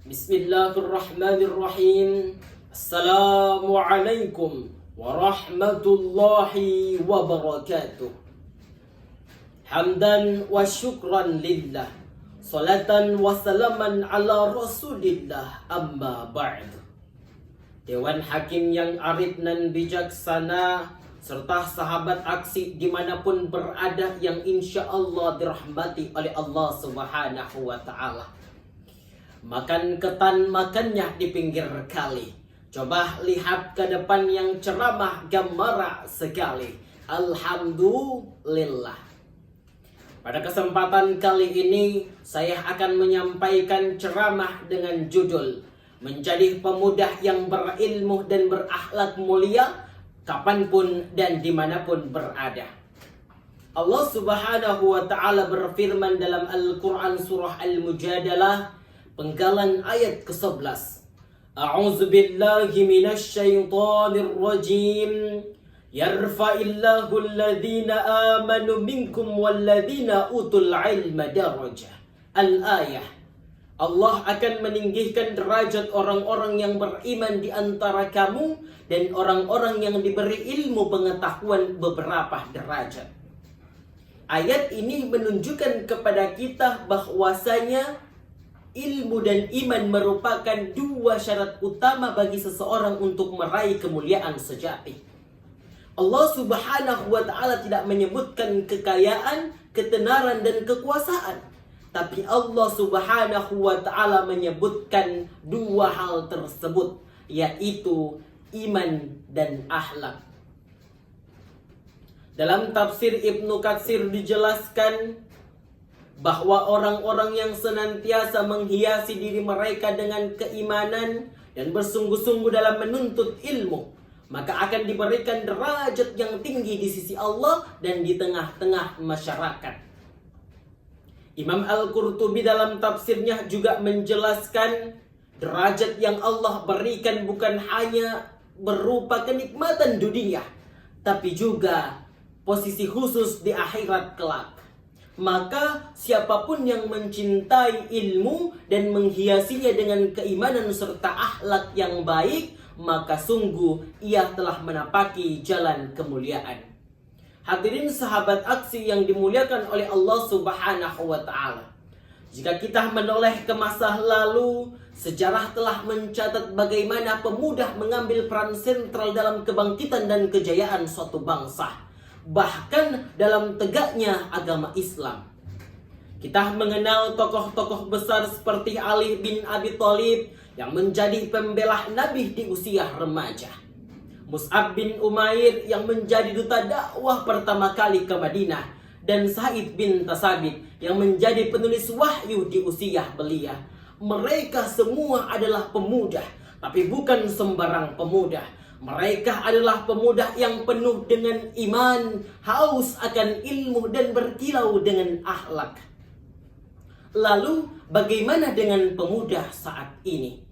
Bismillahirrahmanirrahim. Assalamualaikum warahmatullahi wabarakatuh. Hamdan wa syukran lillah. Salatan wa salaman ala rasulillah. Amma ba'd. Dewan Hakim yang arif dan bijaksana, serta sahabat aksi dimanapun berada yang insya Allah dirahmati oleh Allah Subhanahu wa ta'ala. Makan ketan makannya di pinggir kali. Coba lihat ke depan yang ceramah gembira sekali. Alhamdulillah. Pada kesempatan kali ini saya akan menyampaikan ceramah dengan judul Menjadi Pemuda yang Berilmu dan Berakhlak Mulia kapanpun dan dimanapun berada. Allah Subhanahu wa ta'ala berfirman dalam Al-Quran surah Al-Mujadalah penggalan ayat ke-11. A'udzu billahi minasy syaithanir rajim. Yarfa'illahu alladhina amanu minkum walladhina utul ilma darajah. Al-ayah. Allah akan meninggikan derajat orang-orang yang beriman di antara kamu dan orang-orang yang diberi ilmu pengetahuan beberapa derajat. Ayat ini menunjukkan kepada kita bahwasanya ilmu dan iman merupakan dua syarat utama bagi seseorang untuk meraih kemuliaan sejati. Allah Subhanahu wa ta'ala tidak menyebutkan kekayaan, ketenaran, dan kekuasaan. Tapi Allah Subhanahu wa ta'ala menyebutkan dua hal tersebut, yaitu iman dan akhlak. Dalam tafsir Ibnu Katsir dijelaskan bahwa orang-orang yang senantiasa menghiasi diri mereka dengan keimanan dan bersungguh-sungguh dalam menuntut ilmu, maka akan diberikan derajat yang tinggi di sisi Allah dan di tengah-tengah masyarakat. Imam Al-Qurtubi dalam tafsirnya juga menjelaskan derajat yang Allah berikan bukan hanya berupa kenikmatan dunia, tapi juga posisi khusus di akhirat kelak. Maka siapapun yang mencintai ilmu dan menghiasinya dengan keimanan serta akhlak yang baik, maka sungguh ia telah menapaki jalan kemuliaan. Hadirin sahabat aksi yang dimuliakan oleh Allah Subhanahu wa ta'ala. Jika kita menoleh ke masa lalu, sejarah telah mencatat bagaimana pemuda mengambil peran sentral dalam kebangkitan dan kejayaan suatu bangsa, bahkan dalam tegaknya agama Islam. Kita mengenal tokoh-tokoh besar seperti Ali bin Abi Thalib yang menjadi pembela Nabi di usia remaja, Mus'ab bin Umair yang menjadi duta dakwah pertama kali ke Madinah, dan Sa'id bin Tasabit yang menjadi penulis wahyu di usia belia. Mereka semua adalah pemuda, tapi bukan sembarang pemuda. Mereka adalah pemuda yang penuh dengan iman, haus akan ilmu, dan berkilau dengan akhlak. Lalu bagaimana dengan pemuda saat ini?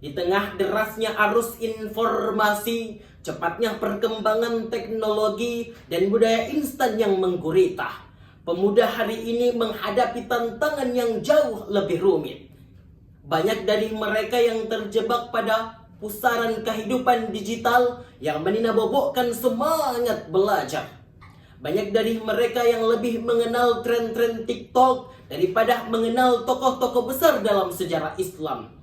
Di tengah derasnya arus informasi, cepatnya perkembangan teknologi, dan budaya instan yang menggurita, pemuda hari ini menghadapi tantangan yang jauh lebih rumit. Banyak dari mereka yang terjebak pada pusaran kehidupan digital yang meninabobokan semangat belajar. Banyak dari mereka yang lebih mengenal tren-tren TikTok daripada mengenal tokoh-tokoh besar dalam sejarah Islam.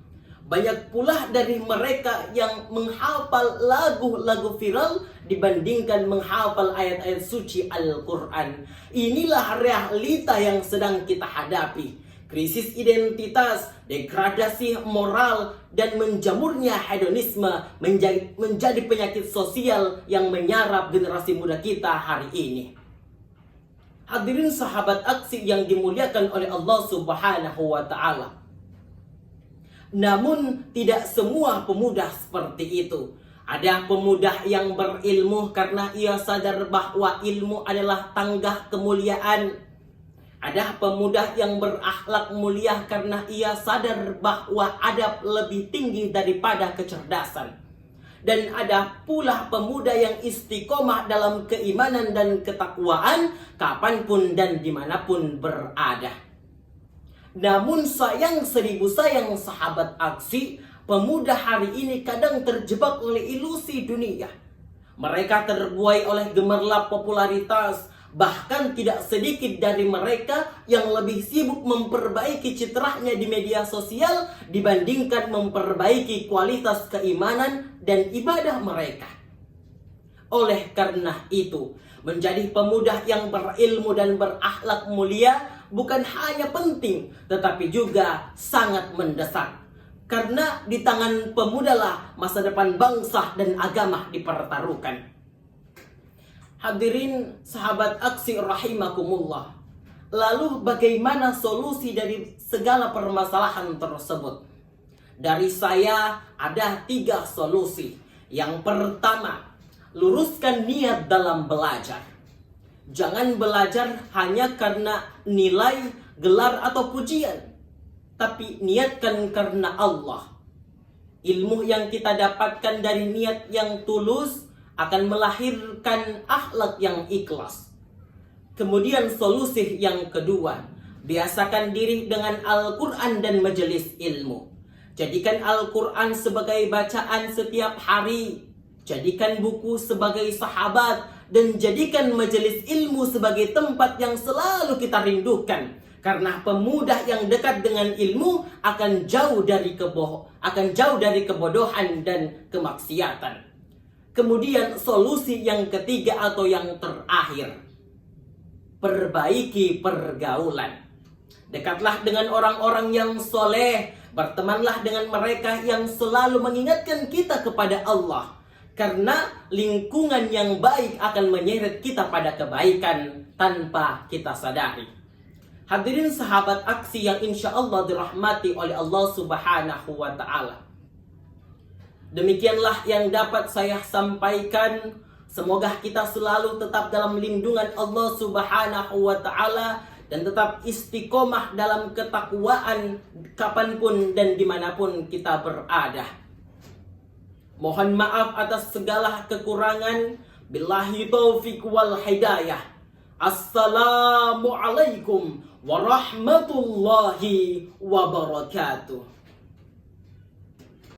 Banyak pula dari mereka yang menghafal lagu-lagu viral dibandingkan menghafal ayat-ayat suci Al-Quran. Inilah realita yang sedang kita hadapi. Krisis identitas, degradasi moral, dan menjamurnya hedonisme menjadi penyakit sosial yang menyerap generasi muda kita hari ini. Hadirin sahabat aksi yang dimuliakan oleh Allah Subhanahu wa ta'ala. Namun tidak semua pemuda seperti itu. Ada pemuda yang berilmu karena ia sadar bahwa ilmu adalah tangga kemuliaan. Ada pemuda yang berakhlak mulia karena ia sadar bahwa adab lebih tinggi daripada kecerdasan. Dan ada pula pemuda yang istiqomah dalam keimanan dan ketakwaan kapanpun dan dimanapun berada. Namun sayang 1000 sayang sahabat aksi, pemuda hari ini kadang terjebak oleh ilusi dunia. Mereka terbuai oleh gemerlap popularitas. Bahkan tidak sedikit dari mereka yang lebih sibuk memperbaiki citranya di media sosial dibandingkan memperbaiki kualitas keimanan dan ibadah mereka. Oleh karena itu, menjadi pemuda yang berilmu dan berakhlak mulia bukan hanya penting, tetapi juga sangat mendesak. Karena di tangan pemudalah masa depan bangsa dan agama dipertaruhkan. Hadirin sahabat aksi rahimakumullah. Lalu bagaimana solusi dari segala permasalahan tersebut? Dari saya ada 3 solusi. Yang pertama, luruskan niat dalam belajar. Jangan belajar hanya karena nilai, gelar atau pujian, tapi niatkan karena Allah. Ilmu yang kita dapatkan dari niat yang tulus akan melahirkan akhlak yang ikhlas. Kemudian solusi yang kedua, biasakan diri dengan Al-Quran dan majelis ilmu. Jadikan Al-Quran sebagai bacaan setiap hari. Jadikan buku sebagai sahabat. Dan jadikan majelis ilmu sebagai tempat yang selalu kita rindukan. Karena pemuda yang dekat dengan ilmu akan jauh dari kebodohan dan kemaksiatan. Kemudian solusi yang ketiga atau yang terakhir, perbaiki pergaulan. Dekatlah dengan orang-orang yang soleh, bertemanlah dengan mereka yang selalu mengingatkan kita kepada Allah. Karena lingkungan yang baik akan menyeret kita pada kebaikan tanpa kita sadari. Hadirin sahabat aksi yang insya Allah dirahmati oleh Allah Subhanahu wa Ta'ala. Demikianlah yang dapat saya sampaikan. Semoga kita selalu tetap dalam lindungan Allah Subhanahu wa Ta'ala dan tetap istiqomah dalam ketakwaan kapanpun dan dimanapun kita berada. Mohon maaf atas segala kekurangan. Billahi taufiq wal hidayah. Assalamualaikum warahmatullahi wabarakatuh.